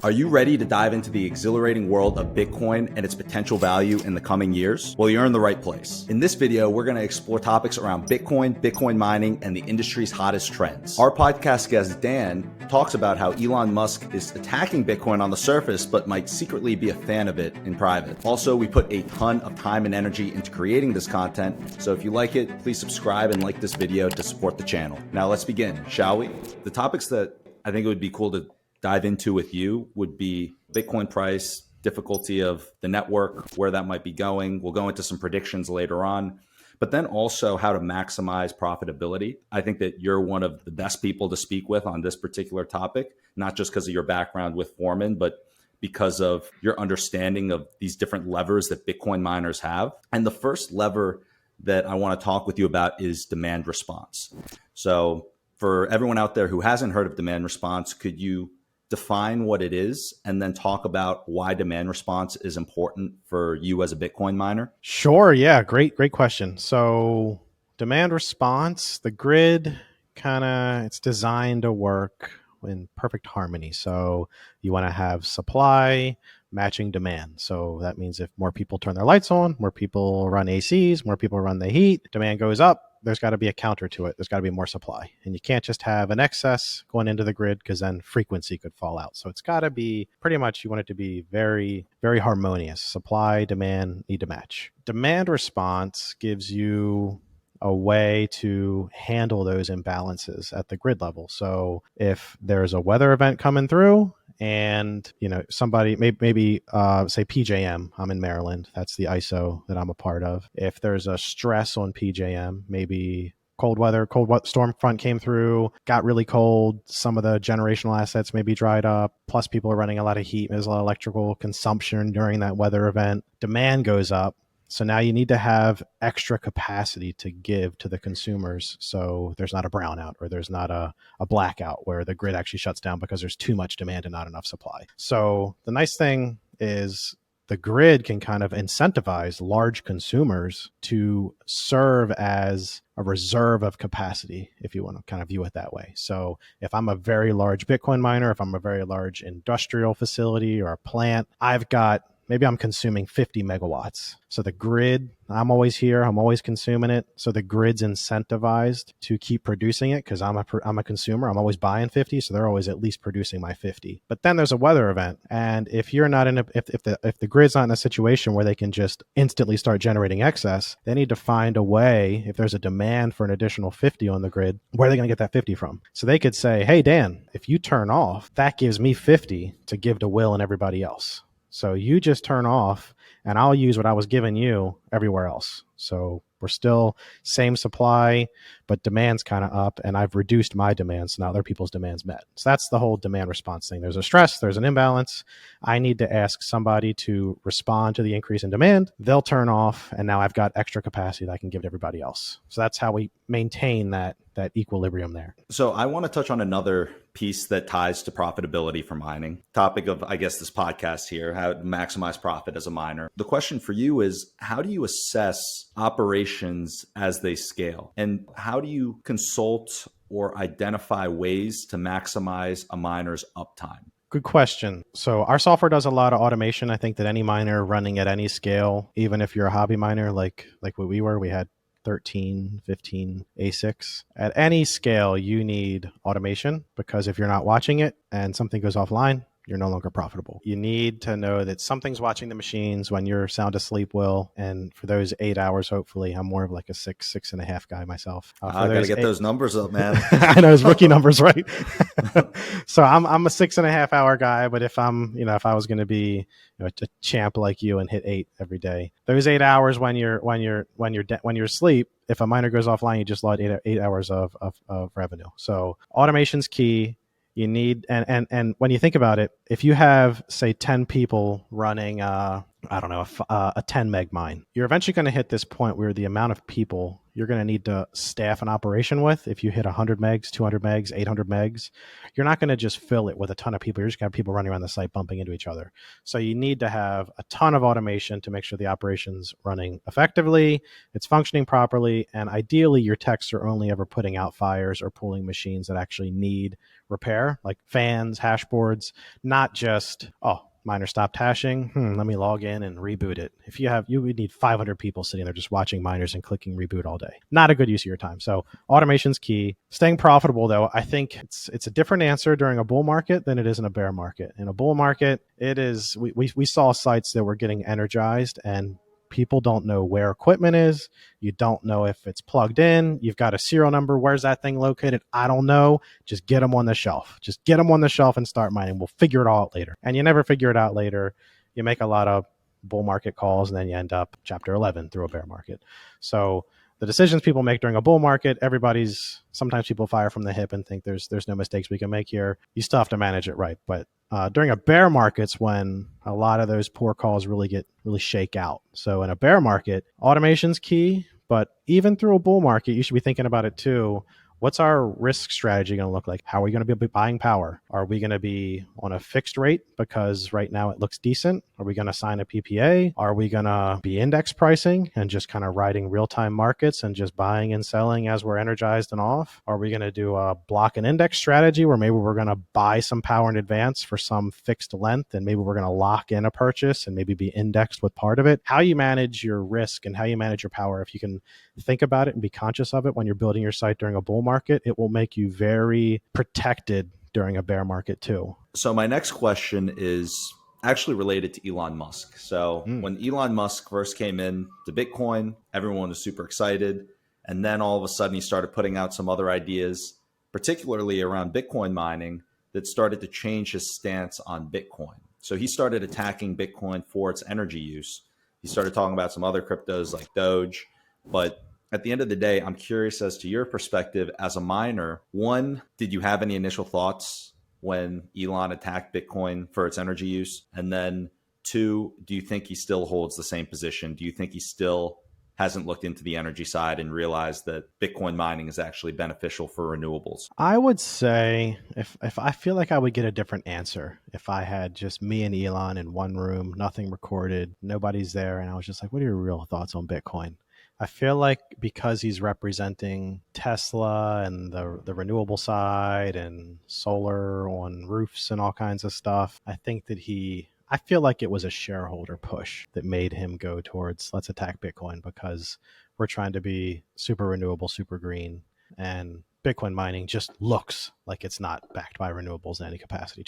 Are you ready to dive into the exhilarating world of Bitcoin and its potential value in the coming years? Well, you're in the right place. In this video, we're going to explore topics around Bitcoin, Bitcoin mining, and the industry's hottest trends. Our podcast guest, Dan, talks about how Elon Musk is attacking Bitcoin on the surface, but might secretly be a fan of it in private. Also, we put a ton of time and energy into creating this content, so if you like it, please subscribe and like this video to support the channel. Now let's begin, shall we? The topics that I think it would be cool to dive into with you would be Bitcoin price, difficulty of the network, where that might be going. We'll go into some predictions later on, but then also how to maximize profitability. I think that you're one of the best people to speak with on this particular topic, not just because of your background with Foreman, but because of your understanding of these different levers that Bitcoin miners have. And the first lever that I want to talk with you about is demand response. So for everyone out there who hasn't heard of demand response, could you define what it is and then talk about why demand response is important for you as a Bitcoin miner? Sure. Yeah. Great question. So demand response, the grid it's designed to work in perfect harmony. So you want to have supply matching demand. So that means if more people turn their lights on, more people run ACs, more people run the heat, demand goes up. There's got to be a counter to it. There's got to be more supply. And you can't just have an excess going into the grid because then frequency could fall out. So it's got to be pretty much, you want it to be very, very harmonious. Supply, demand need to match. Demand response gives you a way to handle those imbalances at the grid level. So if there's a weather event coming through, and somebody maybe say PJM, I'm in Maryland, that's the ISO that I'm a part of. If there's a stress on PJM, maybe cold storm front came through, got really cold, some of the generational assets maybe dried up, plus people are running a lot of heat, there's a lot of electrical consumption during that weather event, demand goes up. So now you need to have extra capacity to give to the consumers, so there's not a brownout or there's not a blackout where the grid actually shuts down because there's too much demand and not enough supply. So the nice thing is the grid can kind of incentivize large consumers to serve as a reserve of capacity, if you want to kind of view it that way. So if I'm a very large Bitcoin miner, if I'm a very large industrial facility or a plant, maybe I'm consuming 50 megawatts. So the grid, I'm always here, I'm always consuming it. So the grid's incentivized to keep producing it because I'm a consumer. I'm always buying 50, so they're always at least producing my 50. But then there's a weather event, and if you're not if the grid's not in a situation where they can just instantly start generating excess, they need to find a way. If there's a demand for an additional 50 on the grid, where are they going to get that 50 from? So they could say, "Hey Dan, if you turn off, that gives me 50 to give to Will and everybody else. So you just turn off and I'll use what I was giving you everywhere else." So we're still same supply, but demand's kind of up and I've reduced my demand. So now other people's demand's met. So that's the whole demand response thing. There's a stress, there's an imbalance. I need to ask somebody to respond to the increase in demand. They'll turn off and now I've got extra capacity that I can give to everybody else. So that's how we maintain that equilibrium there. So I want to touch on another piece that ties to profitability for mining. Topic of, I guess, this podcast here, how to maximize profit as a miner. The question for you is, how do you assess operations as they scale? And how do you consult or identify ways to maximize a miner's uptime? Good question. So our software does a lot of automation. I think that any miner running at any scale, even if you're a hobby miner like what we were, we had 13, 15 ASICs. At any scale, you need automation because if you're not watching it and something goes offline, you're no longer profitable. You need to know that something's watching the machines when you're sound asleep, Will. And for those 8 hours, hopefully, I'm more of like a 6.5 guy myself. I got to get those numbers up, man. I know, it's rookie numbers, right? So I'm a 6.5 hour guy, but if I was going to be a champ like you and hit 8 every day, those 8 hours when you're asleep, if a miner goes offline, you just lost 8 hours of revenue. So automation's key. You need, and when you think about it, if you have, say, 10 people running I don't know, a 10 meg mine. You're eventually going to hit this point where the amount of people you're going to need to staff an operation with, if you hit 100 megs, 200 megs, 800 megs, you're not going to just fill it with a ton of people. You're just going to have people running around the site bumping into each other. So you need to have a ton of automation to make sure the operation's running effectively, it's functioning properly, and ideally your techs are only ever putting out fires or pulling machines that actually need repair, like fans, hash boards, not just, oh, miner stopped hashing. Let me log in and reboot it. If you would need 500 people sitting there just watching miners and clicking reboot all day. Not a good use of your time. So automation's key. Staying profitable, though, I think it's a different answer during a bull market than it is in a bear market. In a bull market, it is we saw sites that were getting energized and people don't know where equipment is. You don't know if it's plugged in. You've got a serial number. Where's that thing located? I don't know. Just get them on the shelf. Just get them on the shelf and start mining. We'll figure it all out later. And you never figure it out later. You make a lot of bull market calls and then you end up chapter 11 through a bear market. So the decisions people make during a bull market, sometimes people fire from the hip and think there's no mistakes we can make here. You still have to manage it right. But during a bear market's when a lot of those poor calls really shake out. So in a bear market, automation's key, but even through a bull market, you should be thinking about it too. What's our risk strategy going to look like? How are we going to be buying power? Are we going to be on a fixed rate because right now it looks decent? Are we going to sign a PPA? Are we going to be index pricing and just kind of riding real-time markets and just buying and selling as we're energized and off? Are we going to do a block and index strategy where maybe we're going to buy some power in advance for some fixed length and maybe we're going to lock in a purchase and maybe be indexed with part of it? How you manage your risk and how you manage your power, if you can think about it and be conscious of it when you're building your site during a bull market, it will make you very protected during a bear market too. So my next question is actually related to Elon Musk. So when Elon Musk first came in to Bitcoin, everyone was super excited. And then all of a sudden he started putting out some other ideas, particularly around Bitcoin mining, that started to change his stance on Bitcoin. So he started attacking Bitcoin for its energy use. He started talking about some other cryptos like Doge. But at the end of the day, I'm curious as to your perspective as a miner. One, did you have any initial thoughts when Elon attacked Bitcoin for its energy use? And then two, do you think he still holds the same position? Do you think he still hasn't looked into the energy side and realized that Bitcoin mining is actually beneficial for renewables? I would say if I feel like I would get a different answer if I had just me and Elon in one room, nothing recorded, nobody's there, and I was just like, what are your real thoughts on Bitcoin? I feel like because he's representing Tesla and the renewable side and solar on roofs and all kinds of stuff, I think that I feel like it was a shareholder push that made him go towards let's attack Bitcoin because we're trying to be super renewable, super green, and Bitcoin mining just looks like it's not backed by renewables in any capacity.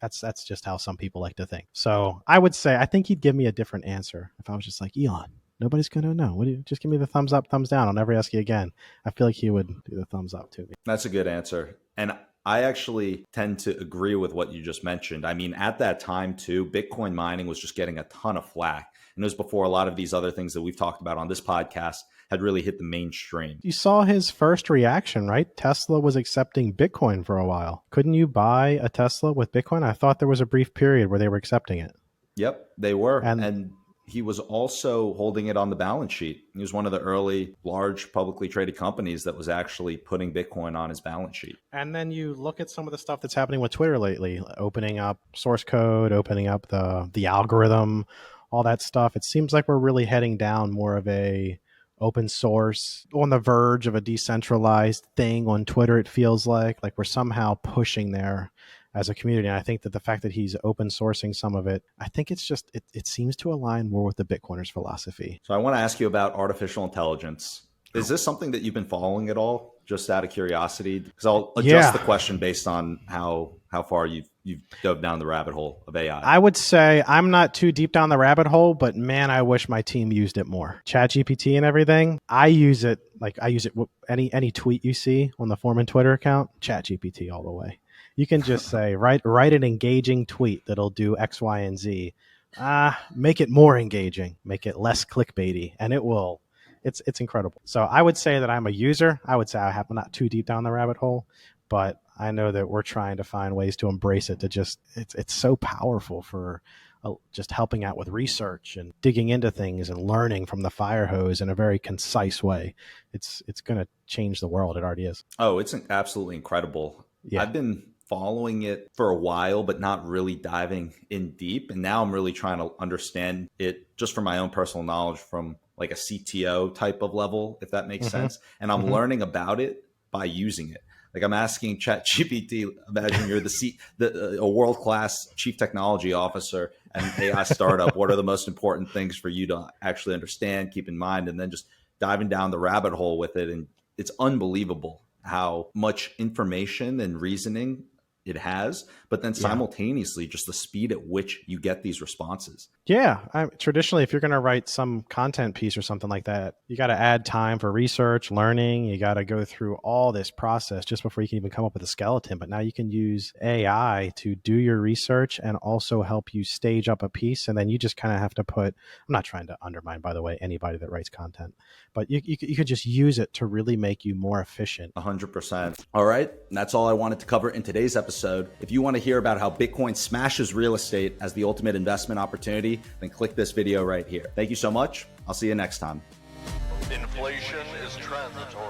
That's just how some people like to think. So I would say I think he'd give me a different answer if I was just like, Elon, nobody's going to know. Just give me the thumbs up, thumbs down. I'll never ask you again. I feel like he would do the thumbs up to me. That's a good answer. And I actually tend to agree with what you just mentioned. I mean, at that time too, Bitcoin mining was just getting a ton of flack. And it was before a lot of these other things that we've talked about on this podcast had really hit the mainstream. You saw his first reaction, right? Tesla was accepting Bitcoin for a while. Couldn't you buy a Tesla with Bitcoin? I thought there was a brief period where they were accepting it. Yep, they were. And he was also holding it on the balance sheet. He was one of the early large publicly traded companies that was actually putting Bitcoin on his balance sheet. And then you look at some of the stuff that's happening with Twitter lately, opening up source code, opening up the algorithm, all that stuff. It seems like we're really heading down more of a open source, on the verge of a decentralized thing on Twitter. It feels like we're somehow pushing there as a community. And I think that the fact that he's open sourcing some of it, I think it's just, it seems to align more with the Bitcoiners' philosophy. So I want to ask you about artificial intelligence. Is this something that you've been following at all, just out of curiosity? Because I'll adjust the question based on how far you've dove down the rabbit hole of AI. I would say I'm not too deep down the rabbit hole, but man, I wish my team used it more. ChatGPT and everything, I use it any tweet you see on the Foreman Twitter account, ChatGPT all the way. You can just say, write an engaging tweet that'll do X, Y, and Z. Make it more engaging, make it less clickbaity, and it will. It's incredible. So I would say that I'm a user. I would say I'm not too deep down the rabbit hole, but I know that we're trying to find ways to embrace it, to just, it's so powerful for just helping out with research and digging into things and learning from the fire hose in a very concise way. It's going to change the world. It already is. Oh, it's absolutely incredible. Yeah. I've been following it for a while, but not really diving in deep. And now I'm really trying to understand it just from my own personal knowledge from like a CTO type of level, if that makes sense. And I'm learning about it by using it. Like I'm asking ChatGPT, imagine you're a world-class chief technology officer and AI startup. What are the most important things for you to actually understand, keep in mind, and then just diving down the rabbit hole with it. And it's unbelievable how much information and reasoning it has, but then simultaneously just the speed at which you get these responses. Yeah. Traditionally, if you're going to write some content piece or something like that, you got to add time for research, learning. You got to go through all this process just before you can even come up with a skeleton. But now you can use AI to do your research and also help you stage up a piece. And then you just kind of have to I'm not trying to undermine, by the way, anybody that writes content, but you could just use it to really make you more efficient. 100%. All right. And that's all I wanted to cover in today's episode. If you want to hear about how Bitcoin smashes real estate as the ultimate investment opportunity, then click this video right here. Thank you so much. I'll see you next time. Inflation is transitory.